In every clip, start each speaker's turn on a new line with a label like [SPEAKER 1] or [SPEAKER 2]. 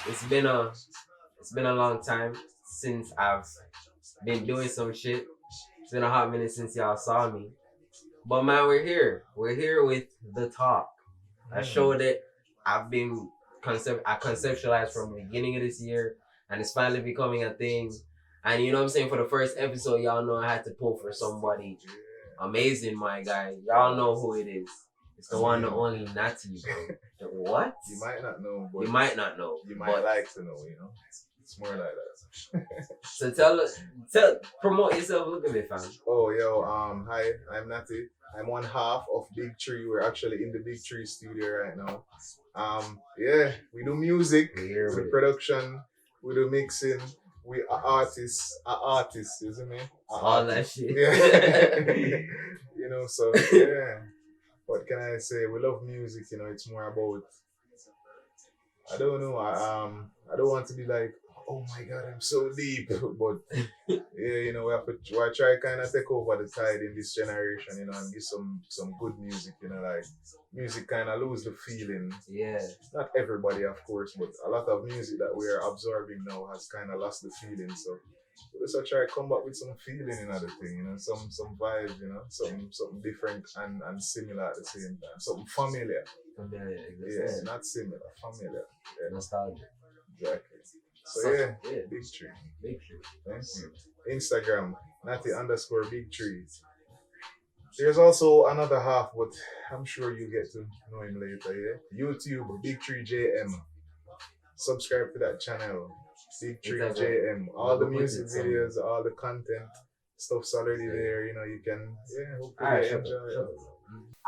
[SPEAKER 1] It's been a long time since I've been doing some shit. It's been a hot minute since y'all saw me. But man, we're here. We're here with The Talk. A show that I conceptualized from the beginning of this year, and it's finally becoming a thing. And you know what I'm saying? For the first episode, y'all know I had to pull for somebody amazing, my guy. Y'all know who it is. It's the one, the only Natty, bro. What?
[SPEAKER 2] You might not know, but
[SPEAKER 1] You might not know.
[SPEAKER 2] you might like to know, It's more like that.
[SPEAKER 1] So promote yourself a little bit, fam.
[SPEAKER 2] Oh, yo, hi, I'm Natty. I'm one half of Big Tree. We're actually in the Big Tree studio right now. Yeah, we do music, we do production, we do mixing. We are artists, isn't it?
[SPEAKER 1] All that shit.
[SPEAKER 2] Yeah. So yeah. What can I say? We love music, it's more about, I don't know, I don't want to be like, oh my god, I'm so deep. But yeah, we try kind of take over the tide in this generation, and give some good music, like music kind of lose the feeling.
[SPEAKER 1] Yeah.
[SPEAKER 2] Not everybody, of course, but a lot of music that we are absorbing now has kind of lost the feeling. So let's try to come back with some feeling in other thing, some vibes, something different and similar at the same time, something familiar.
[SPEAKER 1] Familiar,
[SPEAKER 2] Yeah, not similar, familiar. Yeah.
[SPEAKER 1] Nostalgia.
[SPEAKER 2] Exactly. So yeah, Big Tree.
[SPEAKER 1] Big Tree.
[SPEAKER 2] Thank you. Instagram, Natty_Big Tree. There's also another half, but I'm sure you get to know him later, yeah? YouTube, Big Tree JM. Subscribe to that channel, Big Tree JM. All the music videos, all the content, stuff's already there, you can, hopefully enjoy it.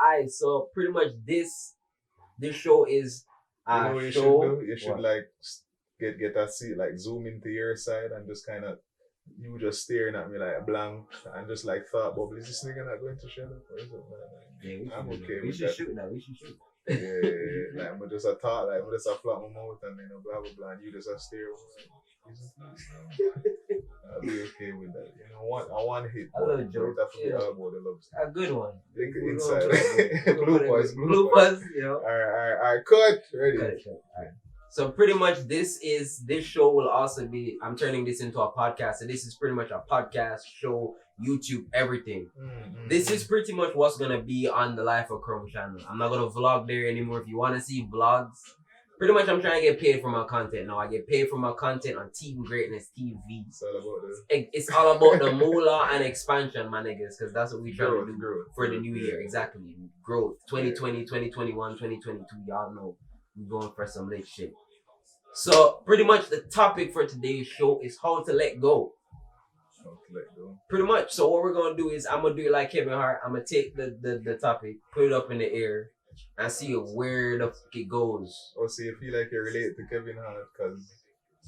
[SPEAKER 1] Alright, so pretty much this show is
[SPEAKER 2] what you should do? You should get a seat, zoom into your side and just kind of, you just staring at me like blank and just thought, Bob, is this nigga not going to shut up? Or is it,
[SPEAKER 1] yeah,
[SPEAKER 2] I'm okay
[SPEAKER 1] we
[SPEAKER 2] with
[SPEAKER 1] should
[SPEAKER 2] that.
[SPEAKER 1] shoot now. We should shoot.
[SPEAKER 2] Yeah. I'm just a thought, I'm just a flap my mouth and blah blah blah, and you just a stare. I'll be okay with that. I want hit.
[SPEAKER 1] I love a joke.
[SPEAKER 2] Yeah. About the love story.
[SPEAKER 1] A good one.
[SPEAKER 2] Inside. Bloopers.
[SPEAKER 1] Yo.
[SPEAKER 2] Alright, cut. Ready.
[SPEAKER 1] Cut. Alright. So pretty much this show will also be, I'm turning this into a podcast. So this is pretty much a podcast, show, YouTube, everything. This is pretty much what's going to be on the Life of Chrome channel. I'm not going to vlog there anymore. If you want to see vlogs, pretty much I'm trying to get paid for my content now. I get paid for my content on Team Greatness TV.
[SPEAKER 2] It's all about
[SPEAKER 1] It's all about the moolah and expansion, my niggas, because that's what we trying to do for the new year. Exactly. Growth. 2020, 2021, 2022, y'all know. We're going for some lit shit. So pretty much the topic for today's show is how to let go.
[SPEAKER 2] How to let go.
[SPEAKER 1] Pretty much. So what we're gonna do is I'm gonna do it like Kevin Hart. I'm gonna take the topic, put it up in the air, and see where the fuck it goes.
[SPEAKER 2] Oh, so you feel like you relate to Kevin Hart because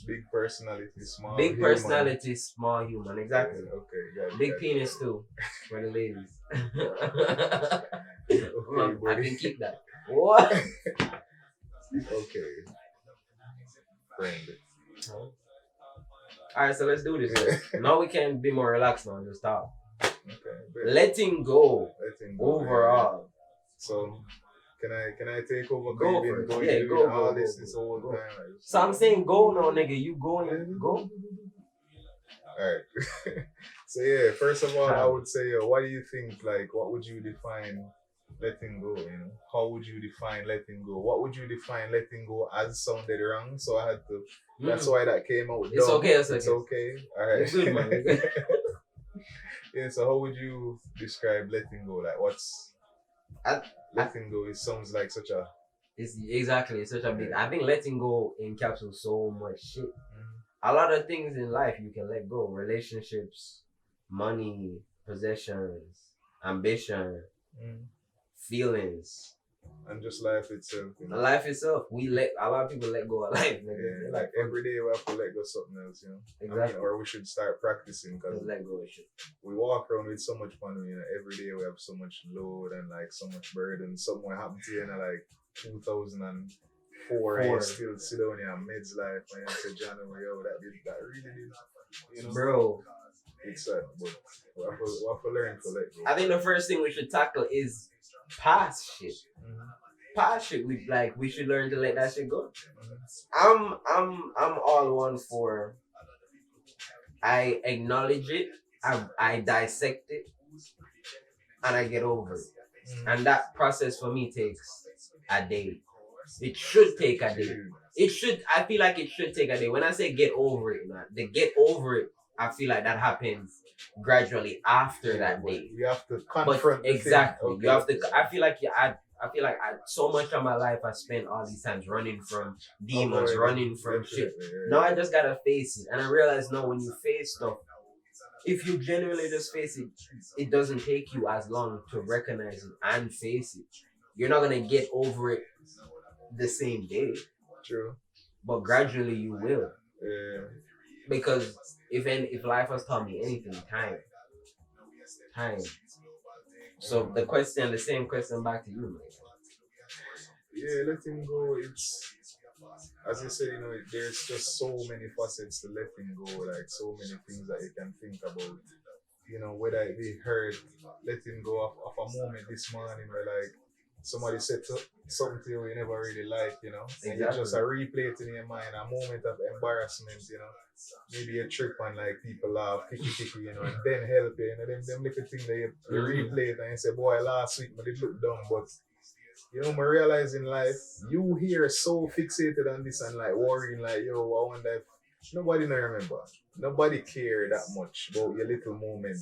[SPEAKER 2] big personality, small
[SPEAKER 1] big
[SPEAKER 2] human.
[SPEAKER 1] Personality, small human. Exactly.
[SPEAKER 2] Yeah, okay, got it.
[SPEAKER 1] Big penis too for the ladies.
[SPEAKER 2] Okay,
[SPEAKER 1] I can keep that. What?
[SPEAKER 2] Okay. Friend.
[SPEAKER 1] Alright, so let's do this. Now we can be more relaxed now and just talk.
[SPEAKER 2] Okay.
[SPEAKER 1] Letting go. Overall.
[SPEAKER 2] Yeah. So can I take over?
[SPEAKER 1] Go for it. Yeah, go.
[SPEAKER 2] This whole time.
[SPEAKER 1] So I'm saying go now, nigga. You going? Go.
[SPEAKER 2] Alright. So yeah, first of all, I would say, what do you think? What would you define letting go? How would you define letting go? What would you define letting go as? Sounded wrong, so I had to. That's why that came out.
[SPEAKER 1] It's
[SPEAKER 2] dumb.
[SPEAKER 1] okay.
[SPEAKER 2] It's okay. All right.
[SPEAKER 1] It's good, man.
[SPEAKER 2] Yeah. So how would you describe letting go? What's letting go? It sounds like such a.
[SPEAKER 1] It's such a big. I think letting go encapsulates so much shit. A lot of things in life you can let go. Relationships, money, possessions, ambition, feelings,
[SPEAKER 2] and just life itself.
[SPEAKER 1] Life itself. A lot of people let go of life.
[SPEAKER 2] Yeah, every day we have to let go of something else.
[SPEAKER 1] Exactly.
[SPEAKER 2] Or we should start practicing because
[SPEAKER 1] let go of shit.
[SPEAKER 2] We walk around with so much fun. Every day we have so much load and so much burden. Something happened to you in 2004 and you still sit down here and meds life and you say, January, that really did.
[SPEAKER 1] Bro.
[SPEAKER 2] It's sad, but we have to learn to let go.
[SPEAKER 1] I think the first thing we should tackle is past shit. past shit. We should learn to let that shit go.
[SPEAKER 2] Mhm.
[SPEAKER 1] I'm all one for. I acknowledge it. I dissect it, and I get over it. And that process for me takes a day. It should take a day. It should. I feel like it should take a day. When I say get over it, man, the get over it, I feel like that happens gradually after that day.
[SPEAKER 2] You have to
[SPEAKER 1] But
[SPEAKER 2] confront
[SPEAKER 1] exactly,
[SPEAKER 2] the
[SPEAKER 1] you have to. I feel like I feel like so much of my life I spent all these times running from demons, running from shit. Now I just gotta face it, and I realize now when you face stuff, if you genuinely just face it, it doesn't take you as long to recognize it and face it. You're not gonna get over it the same day,
[SPEAKER 2] True.
[SPEAKER 1] but gradually you will.
[SPEAKER 2] Yeah.
[SPEAKER 1] Because if life has taught me anything, time. So the same question back to you, man.
[SPEAKER 2] Yeah, letting go, it's, as you said, there's just so many facets to letting go, like so many things that you can think about. Whether it be hurt, letting go of a moment this morning where like somebody said something to you you never really like, and you just replay it in your mind, a moment of embarrassment, maybe a trip and like people laugh, kiki, and then help you, them little thing that you replay it and you say, boy, last week I did look dumb, but I realize in life, you here so fixated on this and like worrying, like, yo, I wonder if nobody not remember. Nobody care that much about your little moment,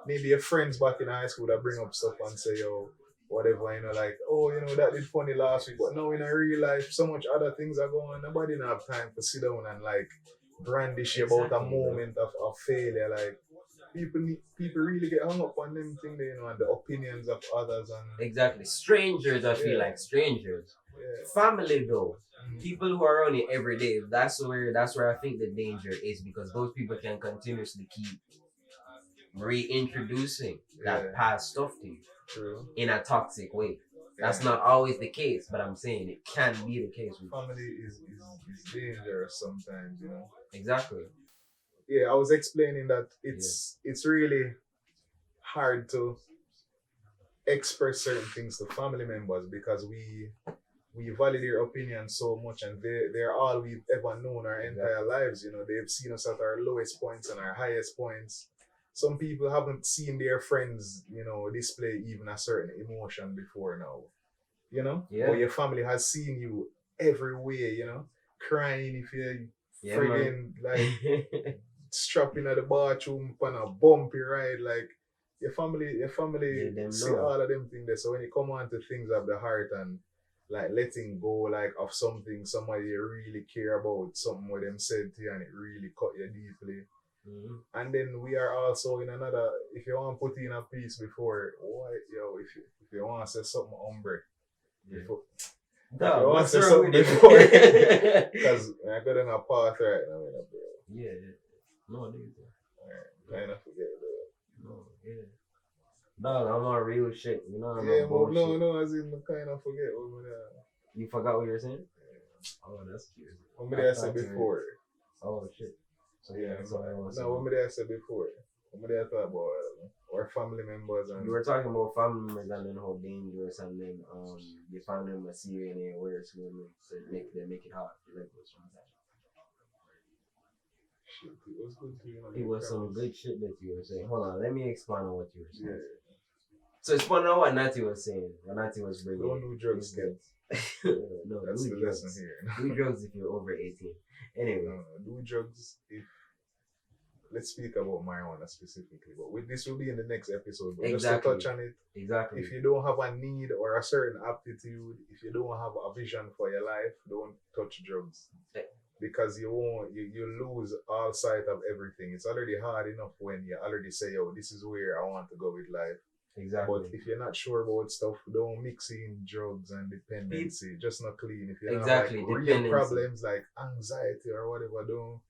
[SPEAKER 2] Maybe your friends back in high school that bring up stuff and say, yo, whatever, like, oh, that did funny last week, but now in a real life, so much other things are going on. Nobody don't have time to sit down and like brandish about a moment of failure. Like, people really get hung up on them things, and the opinions of others and
[SPEAKER 1] exactly strangers. I feel like strangers, family though. People who are around you every day. That's where I think the danger is, because those people can continuously keep reintroducing that past stuff to you in a toxic way. That's not always the case, but I'm saying it can be the case.
[SPEAKER 2] Family is dangerous sometimes,
[SPEAKER 1] Exactly.
[SPEAKER 2] Yeah, I was explaining that it's really hard to express certain things to family members because we value their opinion so much, and they're all we've ever known our entire lives. They've seen us at our lowest points and our highest points. Some people haven't seen their friends, display even a certain emotion before now. But your family has seen you every way, crying if you're friggin' like strapping at the bathroom on a bumpy ride, like your family see all of them things there. So when you come on to things of the heart and like letting go like of something somebody you really care about, something what them said to you and it really cut you deeply. And then we are also in another, if you want to put in a piece before, if you want to say something hombre, before,
[SPEAKER 1] no,
[SPEAKER 2] you want to say
[SPEAKER 1] wrong
[SPEAKER 2] something
[SPEAKER 1] with
[SPEAKER 2] before,
[SPEAKER 1] it?
[SPEAKER 2] because I got in a path right now, bro.
[SPEAKER 1] Yeah. No, dude.
[SPEAKER 2] Kind of forget though.
[SPEAKER 1] No, yeah. Dog, I'm on real shit. I'm
[SPEAKER 2] Yeah,
[SPEAKER 1] on
[SPEAKER 2] but
[SPEAKER 1] bullshit.
[SPEAKER 2] no, as in kind of forget what
[SPEAKER 1] You forgot what you were saying? Oh, that's cute.
[SPEAKER 2] What did I say before?
[SPEAKER 1] Oh, shit.
[SPEAKER 2] So yeah, what did I say before? What did I talk about? Our family members and...
[SPEAKER 1] You were talking about family members and then how dangerous, and then your family members see you in your words to make it hard.
[SPEAKER 2] Shit, it was good to
[SPEAKER 1] It was some good shit that you were saying. Hold on, let me expand on what you were saying.
[SPEAKER 2] Yeah.
[SPEAKER 1] So expand on what Natty was saying. What Natty was bringing.
[SPEAKER 2] Don't do drugs, kids.
[SPEAKER 1] No,
[SPEAKER 2] that's
[SPEAKER 1] do
[SPEAKER 2] the
[SPEAKER 1] drugs.
[SPEAKER 2] lesson here.
[SPEAKER 1] Do drugs if you're over 18. Anyway.
[SPEAKER 2] No, do drugs if... Let's speak about marijuana specifically, but this will be in the next episode. But just to touch on it,
[SPEAKER 1] exactly.
[SPEAKER 2] If you don't have a need or a certain aptitude, if you don't have a vision for your life, don't touch drugs, because you lose all sight of everything. It's already hard enough when you already say, "Yo, this is where I want to go with life."
[SPEAKER 1] Exactly.
[SPEAKER 2] But if you're not sure about stuff, don't mix in drugs and dependency. Just not clean. If you have like real problems like anxiety or whatever, don't.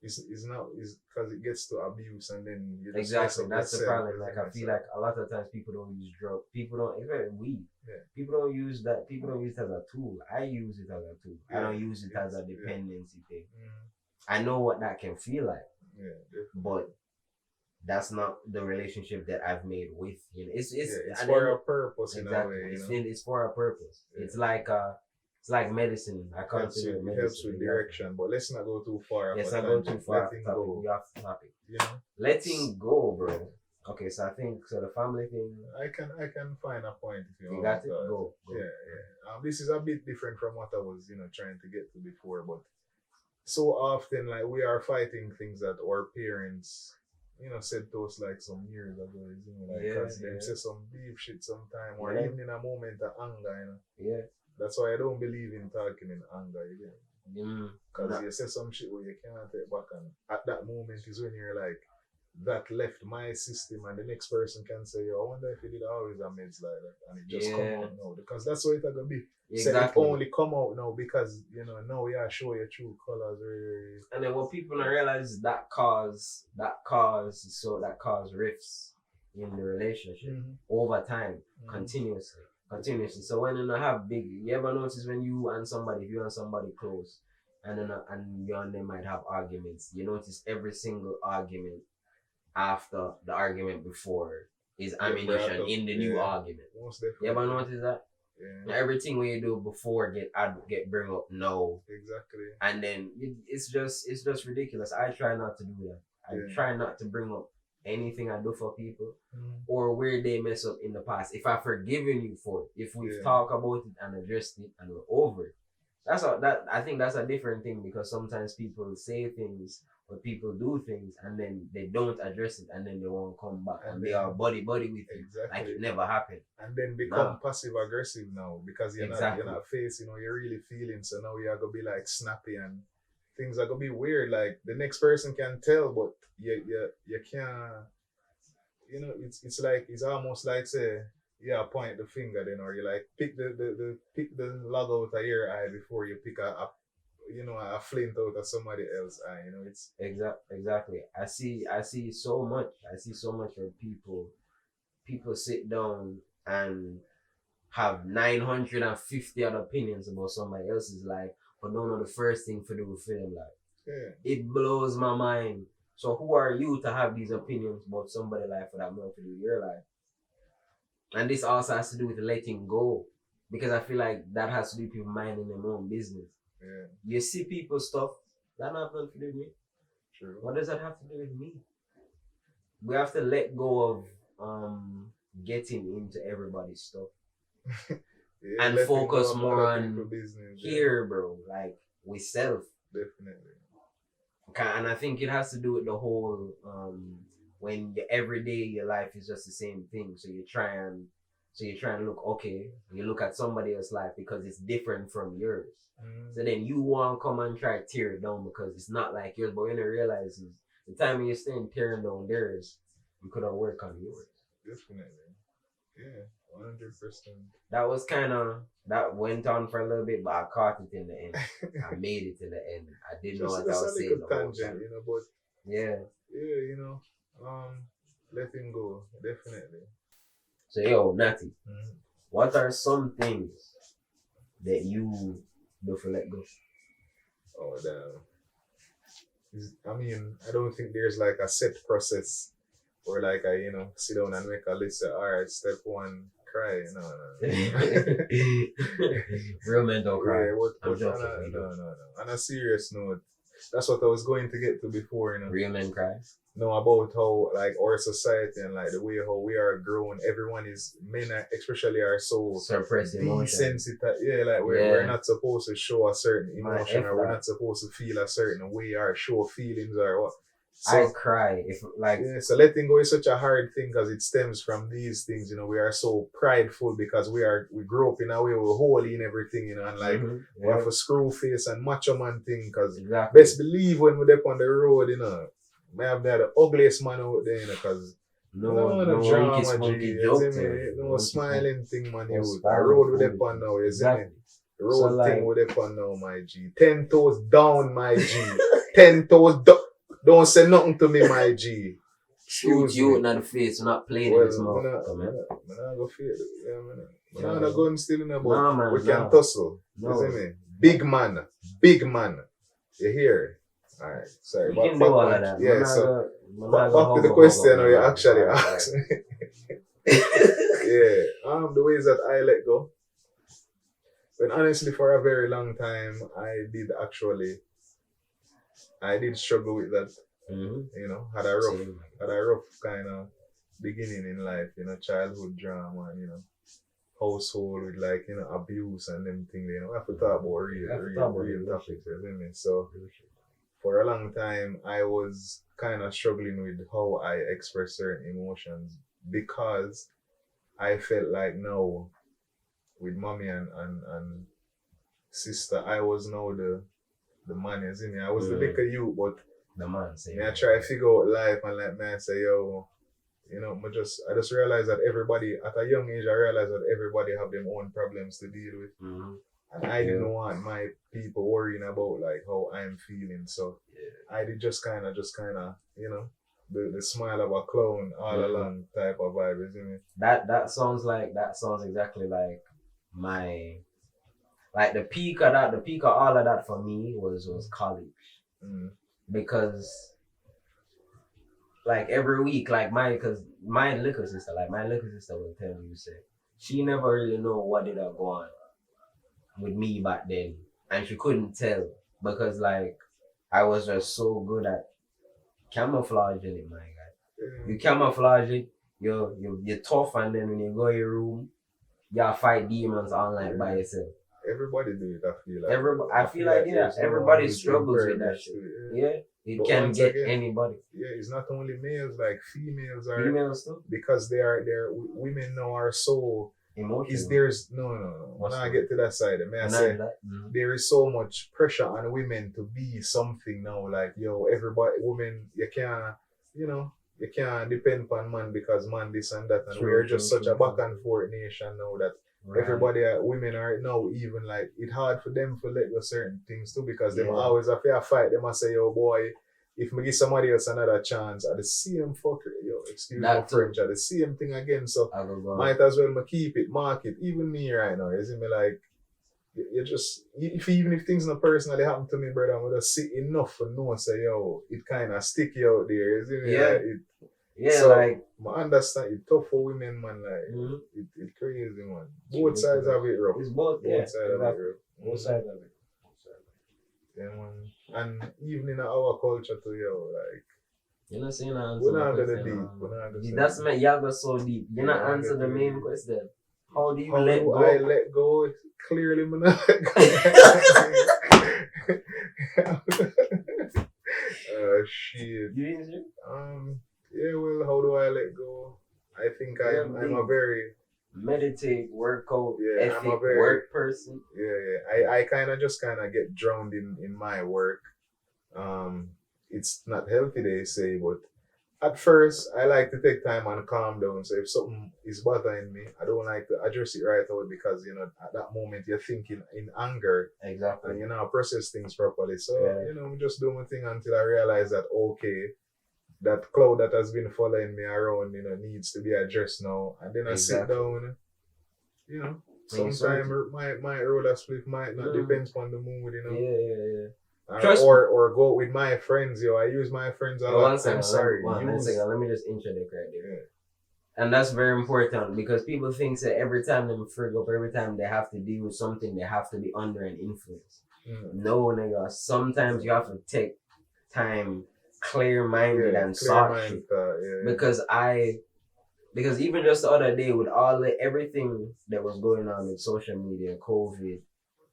[SPEAKER 2] It's because it gets to abuse, and then you just
[SPEAKER 1] that's the problem. Like I feel like a lot of times people don't use drugs. People don't, even weed. Yeah. People don't use that. People don't use it as a tool. I use it as a tool. Yeah. I don't use it as a dependency thing. I know what that can feel like.
[SPEAKER 2] Yeah, definitely.
[SPEAKER 1] But that's not the relationship that I've made with you.
[SPEAKER 2] It's for a purpose in a
[SPEAKER 1] exactly.
[SPEAKER 2] way.
[SPEAKER 1] It's for a purpose. Yeah. It's like medicine. I consider it medicine.
[SPEAKER 2] It helps with direction, but let's not go too far.
[SPEAKER 1] Let's not go too far.
[SPEAKER 2] Letting go.
[SPEAKER 1] We have topic.
[SPEAKER 2] You know,
[SPEAKER 1] letting go, bro. Okay, so I think the family thing.
[SPEAKER 2] I can find a point if you want.
[SPEAKER 1] You got it. Go.
[SPEAKER 2] Yeah. This is a bit different from what I was trying to get to before, but so often like we are fighting things that our parents said to us like some years ago, because them say some deep shit sometime, or even in a moment of anger,
[SPEAKER 1] Yeah.
[SPEAKER 2] That's why I don't believe in talking in anger, because you say some shit where you can't take back, and at that moment is when you're like, that left my system, and the next person can say, yo, I wonder if you did always a meds like that, and it just come out now, because that's what it's gonna be.
[SPEAKER 1] Exactly.
[SPEAKER 2] So it only come out now because now you show your true colors.
[SPEAKER 1] And then what people don't realize is that cause rifts in the relationship over time, continuously. So when you have big, you ever notice when if you and somebody close, and then and you and them might have arguments, you notice every single argument after the argument before is ammunition in the new argument.
[SPEAKER 2] Most definitely.
[SPEAKER 1] You ever notice that?
[SPEAKER 2] Yeah.
[SPEAKER 1] Everything when you do before get bring up no.
[SPEAKER 2] Exactly.
[SPEAKER 1] And then it's just ridiculous. I try not to do that. I try not to bring up anything I do for people or where they mess up in the past. If I've forgiven you for it, if we've talked about it and addressed it and we're over it. I think that's a different thing, because sometimes people say things or people do things and then they don't address it and then they won't come back and they are buddy with it.
[SPEAKER 2] Exactly.
[SPEAKER 1] Like it never happened.
[SPEAKER 2] And then become passive aggressive now, because you're not facing, you're really feeling, so now you're gonna be like snappy and things are gonna be weird. Like the next person can tell, but you can't. It's like, it's almost like say, point the finger then, or you like pick the log out of your eye before you pick a flint out of somebody else's eye. It's
[SPEAKER 1] exactly. I see so much where people sit down and have 950 other opinions about somebody else's life, but don't know the first thing to do for them life. It blows my mind. So who are you to have these opinions about somebody's life for that not to do your life? And this also has to do with letting go, because I feel like that has to do with people minding their own business. You see people's stuff, that not nothing to do with me.
[SPEAKER 2] True.
[SPEAKER 1] What does that have to do with me? We have to let go of getting into everybody's stuff. And focus more on business, here, bro. Like with self.
[SPEAKER 2] Definitely.
[SPEAKER 1] And I think it has to do with the whole when every day your life is just the same thing. So you try and look, okay, you look at somebody else's life because it's different from yours. So then you want to come and try to tear it down because it's not like yours. But when you realize is the time you're staying tearing down theirs, you could have worked on yours.
[SPEAKER 2] Definitely. Yeah, 100%.
[SPEAKER 1] That went on for a little bit, but I caught it in the end. I made it to the end. I didn't know what I was saying the whole time.
[SPEAKER 2] But
[SPEAKER 1] yeah,
[SPEAKER 2] letting go, definitely.
[SPEAKER 1] So yo, Natty, what are some things that you do for let go?
[SPEAKER 2] Oh damn. I mean, I don't think there's like a set process or like I sit down and make a list of, alright, step one, cry. No.
[SPEAKER 1] Real men don't cry.
[SPEAKER 2] I'm joking. No. On a serious note, that's what I was going to get to before,
[SPEAKER 1] Real men cry? No,
[SPEAKER 2] about how like our society and like the way how we are grown, everyone is, men especially, are so
[SPEAKER 1] suppressed emotion.
[SPEAKER 2] Yeah, like we're not supposed to show a certain emotion, or we're not supposed to feel a certain way or show feelings or what. So,
[SPEAKER 1] I cry if like
[SPEAKER 2] so letting go is such a hard thing because it stems from these things. We are so prideful because we grew up in a way we're holy in everything, and like we have a screw face and macho man thing. Because best believe when we're up on the road, may have the ugliest man out there, because no drama, no smiling thing, man. The road with up on now, you see me? The road thing with up on now, my G. 10 toes down, my G. 10 toes down. Don't say nothing to me, my G.
[SPEAKER 1] Shoot you in the face, you're not playing in this mouth.
[SPEAKER 2] I'm not go feel it. I'm not going still in the boat. We can tussle. You see me? Big man. You hear? Alright, sorry.
[SPEAKER 1] We can do all of that.
[SPEAKER 2] Yeah, so back to the question you actually asked me. Yeah, the ways that I let go. But honestly, for a very long time, I did struggle with that. You know, had a rough kind of beginning in life. You know, childhood drama, and, you know, household with like, you know, abuse and them things. You know, I have to talk about real topics. Isn't it? So for a long time, I was kind of struggling with how I express certain emotions because I felt like now with mommy and sister, I was now the man, you see me. I was the bigger you, but
[SPEAKER 1] the man.
[SPEAKER 2] I try to figure out life and like man say, yo, you know, I just realized that everybody at a young age I realized that everybody have their own problems to deal with. And I didn't want my people worrying about like how I'm feeling. So I did just kinda, you know, the smile of a clown all along type of vibe, isn't it?
[SPEAKER 1] That sounds exactly like my the peak of all of that for me was college. Because like every week, like my little sister will tell you, say she never really know what did I go on with me back then, and she couldn't tell because like I was just so good at camouflaging it, my guy. You camouflage it, you're tough, and then when you go in your room, you fight demons all night by yourself.
[SPEAKER 2] Everybody do it, I feel like.
[SPEAKER 1] I feel like everybody struggles with that shit. Yeah. It but can get again, anybody.
[SPEAKER 2] Yeah, it's not only males, like females are.
[SPEAKER 1] Females too.
[SPEAKER 2] Because they're women now are so emotional. There's no. When I get to that side, I say there is so much pressure on women to be something now. Like everybody, women, you can't depend on man because man this and that, and we're just such a back and forth nation now that. Right. Everybody, women are now even like it's hard for them to let go certain things too because them always have to fight. They must say, "Yo, boy, if me give somebody else another chance, at the same fucker, excuse my French, at the same thing again." So might as well me keep it, mark it. Even me right now, you see me like you just even if things not personally happen to me, brother, I'm just see enough for no say, yo, it kind of sticky out there, you see me?
[SPEAKER 1] Yeah.
[SPEAKER 2] Like, so, like I understand it's tough for women, man. Like it's crazy, man. Both sides have it rough.
[SPEAKER 1] It's both sides have it rough.
[SPEAKER 2] Both sides have it. Yeah, man. And even in our culture too, like
[SPEAKER 1] you're not saying that.
[SPEAKER 2] We're not gonna deep.
[SPEAKER 1] That's meant y'all go so deep. You're not answering the main question. How do you let go?
[SPEAKER 2] I let go. Clearly, man. Shit.
[SPEAKER 1] You answer?
[SPEAKER 2] Yeah, well, how do I let go? I think I'm a very
[SPEAKER 1] meditate, workout, ethic, work person.
[SPEAKER 2] Yeah. I kind of get drowned in my work. It's not healthy, they say, but at first I like to take time and calm down. So if something is bothering me, I don't like to address it right away because at that moment you're thinking in anger.
[SPEAKER 1] Exactly.
[SPEAKER 2] And process things properly. So I just do my thing until I realize that okay. That cloud that has been following me around, needs to be addressed now. And then I sit down, sometimes my roller split might not depends on the mood,
[SPEAKER 1] Yeah.
[SPEAKER 2] Or go with my friends, I use my friends a lot.
[SPEAKER 1] I'm sorry. Let me just interject right there. Yeah. And that's very important because people think that every time they frig up, every time they have to deal with something, they have to be under an influence. No, nigga. Sometimes you have to take time clear-minded and soft because even just the other day with everything that was going on with social media, COVID,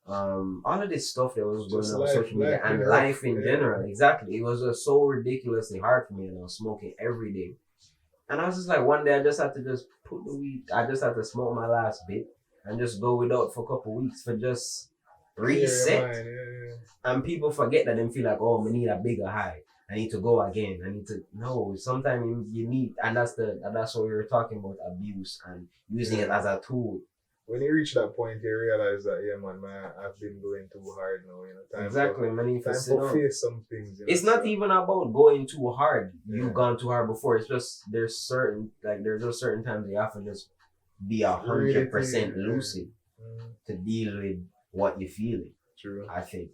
[SPEAKER 1] all of this stuff that was going on with social media and life in general, exactly, it was just so ridiculously hard for me, and I was smoking every day, and I was just like, one day I just had to just put the weed, I just had to smoke my last bit and just go without for a couple weeks for just reset. And people forget that and feel like, oh, we need a bigger high. I need to go again. No, sometimes you need, and that's what we were talking about, abuse and using it as a tool.
[SPEAKER 2] When you reach that point, you realize that, man, I've been going too hard now, Time to face some things.
[SPEAKER 1] It's not even about going too hard. You've gone too hard before. It's just, there's certain times you have to just be 100% lucid to deal with what you're feeling.
[SPEAKER 2] True.
[SPEAKER 1] I think.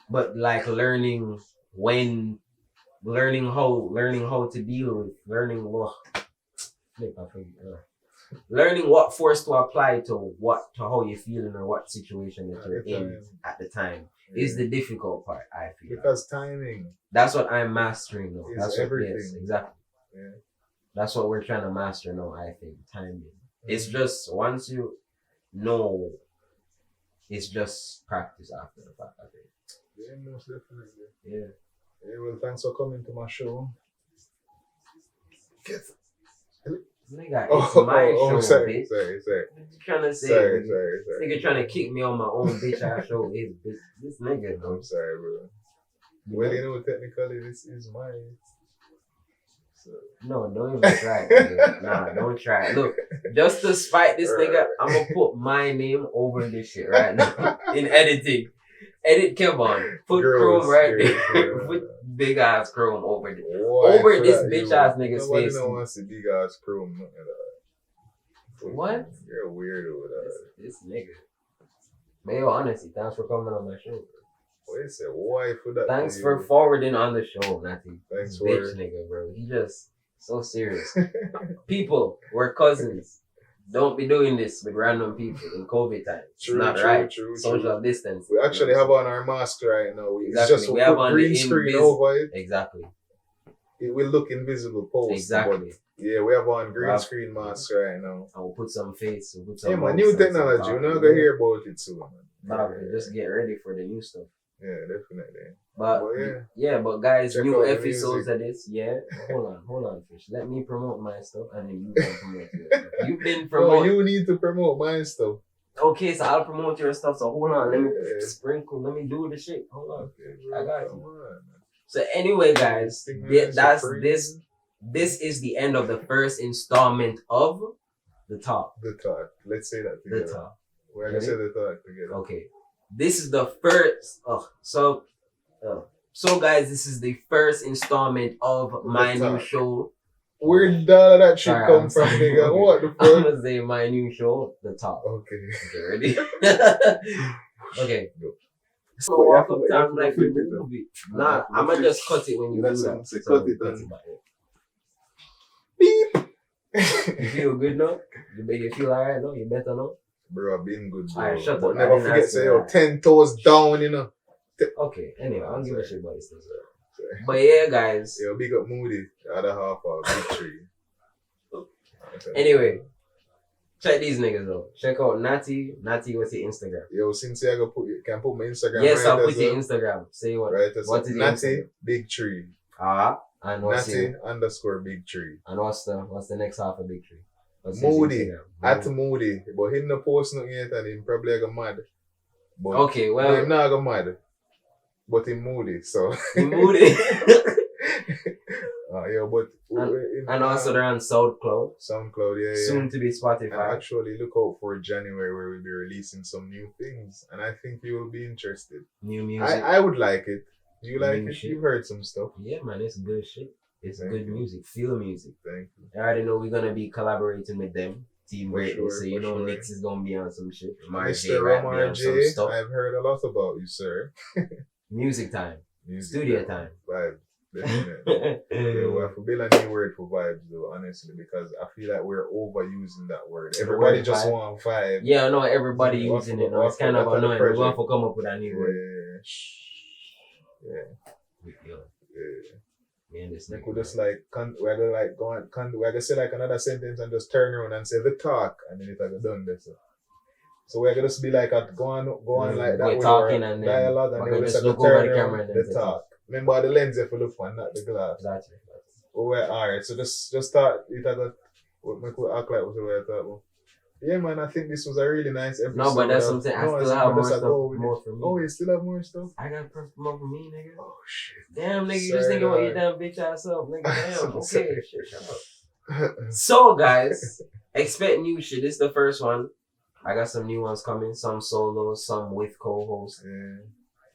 [SPEAKER 1] But like learning how to deal with learning what force to apply to how you're feeling or what situation that you're in at the time is the difficult part. I feel
[SPEAKER 2] because timing.
[SPEAKER 1] That's what I'm mastering now. That's
[SPEAKER 2] everything.
[SPEAKER 1] Yes, exactly.
[SPEAKER 2] Yeah.
[SPEAKER 1] That's what we're trying to master now. I think timing. It's just once you know, it's just practice after the fact. I think.
[SPEAKER 2] Yeah, most definitely.
[SPEAKER 1] Yeah.
[SPEAKER 2] Yeah, well, thanks for coming to my show.
[SPEAKER 1] Nigga, it's my show,
[SPEAKER 2] sorry,
[SPEAKER 1] bitch.
[SPEAKER 2] Sorry.
[SPEAKER 1] What you trying to say?
[SPEAKER 2] Sorry.
[SPEAKER 1] Nigga trying to kick me on my own bitch ass show. This nigga, bro.
[SPEAKER 2] I'm sorry, bro. Well, you know, technically, this is mine. So.
[SPEAKER 1] No, don't even try it. Nah, don't try it. Look, just to spite this nigga, I'm gonna put my name over this shit right now in editing. Edit Kevon. Put Chrome right there. Put big ass Chrome over this. Over this bitch ass nigga's face.
[SPEAKER 2] Nobody don't want to see big ass Chrome.
[SPEAKER 1] What?
[SPEAKER 2] You're a weirdo with that.
[SPEAKER 1] This nigga. Man, yo, honestly, thanks for coming on my show.
[SPEAKER 2] Wait, say why for that?
[SPEAKER 1] Thanks for forwarding on the show, Natty.
[SPEAKER 2] Thanks for
[SPEAKER 1] bitch nigga, bro. He just so serious. People, we're cousins. Don't be doing this with random people in COVID time. It's not right. Social distance.
[SPEAKER 2] We actually have on our mask right now.
[SPEAKER 1] Exactly.
[SPEAKER 2] It's just
[SPEAKER 1] we have on
[SPEAKER 2] green screen over it.
[SPEAKER 1] Exactly.
[SPEAKER 2] It will look invisible post.
[SPEAKER 1] Exactly.
[SPEAKER 2] Yeah, we have on green screen masks right now.
[SPEAKER 1] And we'll put some face. We'll put some.
[SPEAKER 2] Yeah, man, new technology. We're not gonna hear about it soon, man.
[SPEAKER 1] Nah, just get ready for the new stuff.
[SPEAKER 2] Yeah, definitely.
[SPEAKER 1] But but guys,
[SPEAKER 2] check
[SPEAKER 1] new episodes of this. Yeah, hold on, Fish. Let me promote my stuff, and then you can promote your stuff. You've been promoting.
[SPEAKER 2] No, you need to promote my stuff.
[SPEAKER 1] Okay, so I'll promote your stuff. So hold on, let me sprinkle. Let me do the shit. Hold on,
[SPEAKER 2] okay,
[SPEAKER 1] I got you. So anyway, guys, this is the end of the first installment of the talk.
[SPEAKER 2] The talk. Let's say that together.
[SPEAKER 1] The talk.
[SPEAKER 2] We're gonna say the talk together.
[SPEAKER 1] Okay. This is the first. So guys, this is the first installment of my new show.
[SPEAKER 2] Where did that shit come from, nigga? What the fuck?
[SPEAKER 1] I'm gonna say my new show, The Talk.
[SPEAKER 2] Okay,
[SPEAKER 1] ready? Okay. So walk up time like we move it. Nah, I'ma just cut it when you do that.
[SPEAKER 2] So cut it then.
[SPEAKER 1] Beep. You feel good now? You feel alright now? You better now?
[SPEAKER 2] Bro, I've been good, bro.
[SPEAKER 1] Alright, shut
[SPEAKER 2] but
[SPEAKER 1] up.
[SPEAKER 2] Never forget, say, 10 toes down, you know.
[SPEAKER 1] Okay, anyway, I don't give a shit about this thing. But yeah, guys.
[SPEAKER 2] Yeah, big up Moody, the other half of Victory.
[SPEAKER 1] Anyway, check these niggas out. Check out Natty. Natty, what's your Instagram?
[SPEAKER 2] Yo, since I can put my Instagram.
[SPEAKER 1] Yes, I'll put your Instagram. Say what?
[SPEAKER 2] Right,
[SPEAKER 1] what is
[SPEAKER 2] Natty Big Tree.
[SPEAKER 1] And what's
[SPEAKER 2] Natty _ Big Tree.
[SPEAKER 1] And what's the next half of Big Tree?
[SPEAKER 2] Moody. At Moody. But he no post nothing yet and he probably go mad. But
[SPEAKER 1] okay, well.
[SPEAKER 2] He not go mad. But he moody, so.
[SPEAKER 1] He moody.
[SPEAKER 2] Yeah, but.
[SPEAKER 1] And also they're on SoundCloud.
[SPEAKER 2] Yeah.
[SPEAKER 1] Soon to be Spotify.
[SPEAKER 2] And actually, look out for January where we'll be releasing some new things. And I think you will be interested.
[SPEAKER 1] New music.
[SPEAKER 2] I would like it. You like it? Shit. You've heard some stuff.
[SPEAKER 1] Yeah, man, it's good shit. It's good music. Feel music.
[SPEAKER 2] Thank you.
[SPEAKER 1] I already know we're going to be collaborating with them. Team Greatness.
[SPEAKER 2] Sure,
[SPEAKER 1] so you know Nix is going to be on some shit.
[SPEAKER 2] Mr. Ramar J, I've heard a lot about you, sir.
[SPEAKER 1] Music time. Studio time.
[SPEAKER 2] Vibes. Definitely. Yeah, well, for Bill, a new word for vibes, though, honestly, because I feel like we're overusing that word. Everybody just want vibe.
[SPEAKER 1] Yeah, I know everybody using it. It's kind of annoying. We're going to come up with a new word. Yeah. Man, this
[SPEAKER 2] we could just like we're gonna say like another sentence and just turn around and say the talk and then it's like done this. So we're gonna just be like go on like that.
[SPEAKER 1] We're talking and then
[SPEAKER 2] dialogue and then we just look over the camera and the talk. Remember the lens if you look for, not the glass.
[SPEAKER 1] That's it.
[SPEAKER 2] Alright, so just start it like we could act like what we were talking about. Yeah, man, I think this was a really nice episode.
[SPEAKER 1] No, but that's something I still have more stuff. More for me.
[SPEAKER 2] Oh, you still have more stuff?
[SPEAKER 1] I got more for me, nigga.
[SPEAKER 2] Oh, shit.
[SPEAKER 1] Damn, nigga, you just thinking about your damn bitch ass self, nigga. Damn, okay. Shit, shut up. So, guys, expect new shit. This is the first one. I got some new ones coming. Some solos, some with co-hosts.
[SPEAKER 2] Yeah.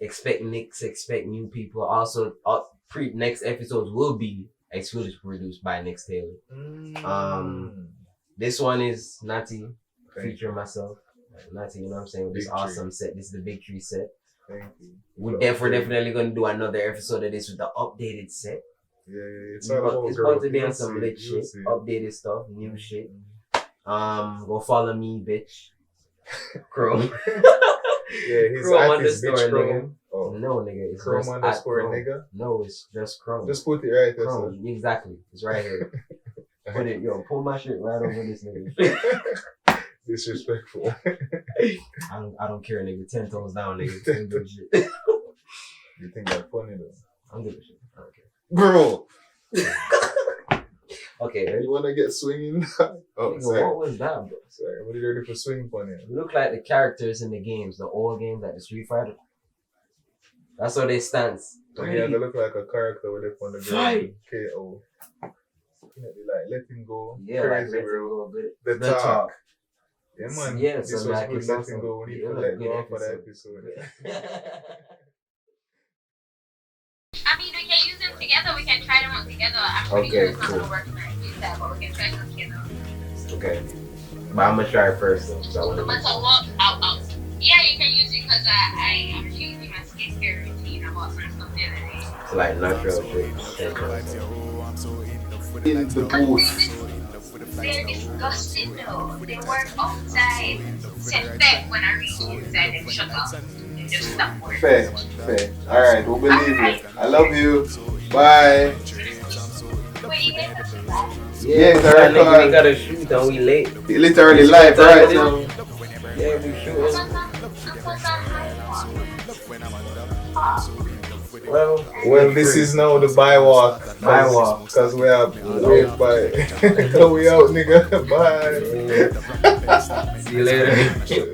[SPEAKER 1] Expect Nicks, expect new people. Also, next episodes will be exclusively produced by Nix Taylor. This one is Natty, featuring myself. Natty, you know what I'm saying? With this awesome set. This is the Big Tree set.
[SPEAKER 2] Thank you.
[SPEAKER 1] We're definitely gonna do another episode of this with the updated set.
[SPEAKER 2] Yeah, it's all about
[SPEAKER 1] It's
[SPEAKER 2] growth.
[SPEAKER 1] about to be
[SPEAKER 2] You'll
[SPEAKER 1] on some
[SPEAKER 2] see,
[SPEAKER 1] lit
[SPEAKER 2] you'll
[SPEAKER 1] shit,
[SPEAKER 2] see.
[SPEAKER 1] updated stuff, new shit. Go follow me, bitch. Chrome.
[SPEAKER 2] Yeah, he's
[SPEAKER 1] Chrome
[SPEAKER 2] at his
[SPEAKER 1] underscore
[SPEAKER 2] bitch Chrome. Oh,
[SPEAKER 1] No, nigga, it's
[SPEAKER 2] Chrome
[SPEAKER 1] just
[SPEAKER 2] underscore
[SPEAKER 1] Chrome.
[SPEAKER 2] nigga.
[SPEAKER 1] No, it's just Chrome.
[SPEAKER 2] Just put it right there.
[SPEAKER 1] Chrome, exactly. It's right here. Put it, pull my shit right over this nigga.
[SPEAKER 2] Disrespectful.
[SPEAKER 1] I don't care, nigga. 10 toes down, nigga. Don't give a shit.
[SPEAKER 2] You think that's funny though?
[SPEAKER 1] I don't give a shit. I don't care.
[SPEAKER 2] Bro,
[SPEAKER 1] Okay.
[SPEAKER 2] you wanna get swinging? Oh,
[SPEAKER 1] Nigga,
[SPEAKER 2] sorry.
[SPEAKER 1] what was that, bro?
[SPEAKER 2] Sorry, what are you ready for swing funny?
[SPEAKER 1] Look like the characters in the games, the old games, like the Street Fighter. That's how they stance.
[SPEAKER 2] So yeah, they look like a character with it on the ground.
[SPEAKER 1] Fight.
[SPEAKER 2] KO. Like letting go.
[SPEAKER 1] Yeah,
[SPEAKER 2] Crazy,
[SPEAKER 1] like
[SPEAKER 2] bro.
[SPEAKER 1] the
[SPEAKER 2] The talk.
[SPEAKER 1] talk.
[SPEAKER 2] Yeah, man.
[SPEAKER 1] Yeah,
[SPEAKER 2] this
[SPEAKER 1] so
[SPEAKER 2] was
[SPEAKER 1] like
[SPEAKER 2] good
[SPEAKER 1] it's
[SPEAKER 2] letting
[SPEAKER 1] awesome.
[SPEAKER 2] go. We need
[SPEAKER 1] Yeah,
[SPEAKER 2] to
[SPEAKER 1] it was
[SPEAKER 2] let
[SPEAKER 1] a
[SPEAKER 2] go
[SPEAKER 1] good
[SPEAKER 2] off of the episode.
[SPEAKER 3] I mean, we can use them together. We can try them out together. I'm pretty sure it's not gonna work like that, but we can try them together.
[SPEAKER 1] Okay. But I'm gonna try it first though. So I
[SPEAKER 3] No
[SPEAKER 1] wanna
[SPEAKER 3] matter what, out. Yeah, you can use it because I'm changing my skincare routine. I bought some stuff the other day.
[SPEAKER 1] it's like natural shit.
[SPEAKER 2] In the booth.
[SPEAKER 3] They're disgusting though. They work outside. Set them when I reach inside and shut up. They just stop working.
[SPEAKER 2] Fair. Alright, we'll believe you. I love you. Bye.
[SPEAKER 3] Wait, you guys have to buy?
[SPEAKER 2] Yeah, it's
[SPEAKER 1] nigga, we
[SPEAKER 2] alright.
[SPEAKER 1] gotta shoot and we late.
[SPEAKER 2] Literally live right now.
[SPEAKER 1] Yeah, we shooting. Well,
[SPEAKER 2] This is now the bye walk.
[SPEAKER 1] Bye walk.
[SPEAKER 2] Because we are wait bye. We out, nigga. Bye.
[SPEAKER 1] See you later.